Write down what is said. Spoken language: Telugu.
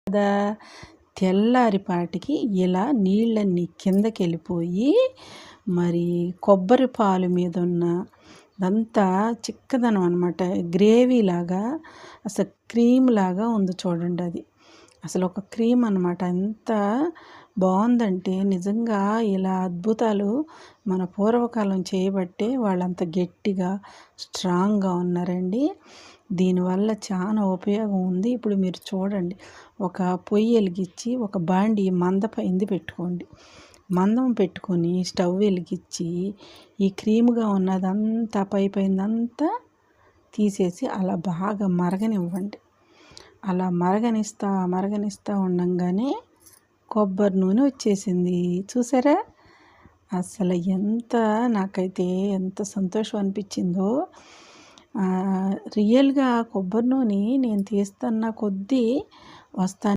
కదా. తెల్లారిపాటికి ఇలా నీళ్ళన్నీ కిందకెళ్ళిపోయి మరి కొబ్బరి పాలు మీద ఉన్న అదంతా చిక్కదనం అనమాట. గ్రేవీలాగా అసలు క్రీమ్ లాగా ఉంది చూడండి. అది అసలు ఒక క్రీమ్ అనమాట. ఎంత బాగుందంటే నిజంగా ఇలా అద్భుతాలు మన పూర్వకాలం చేయబట్టే వాళ్ళంత గట్టిగా స్ట్రాంగ్గా ఉన్నారండి. దీనివల్ల చాలా ఉపయోగం ఉంది. ఇప్పుడు మీరు చూడండి, ఒక పొయ్యి వెలిగించి ఒక బాండి మందపైంది పెట్టుకోండి. మందం పెట్టుకొని స్టవ్ వెలిగించి ఈ క్రీముగా ఉన్నదంతా పైపైందంతా తీసేసి అలా బాగా మరగనివ్వండి. అలా మరగనిస్తా ఉండంగానే కొబ్బరి నూనె వచ్చేసింది. చూసారా? అసలు నాకైతే ఎంత సంతోషం అనిపించిందో. రియల్గా కొబ్బరి నూనె నేను తీస్తున్న కొద్దీ వస్తాను.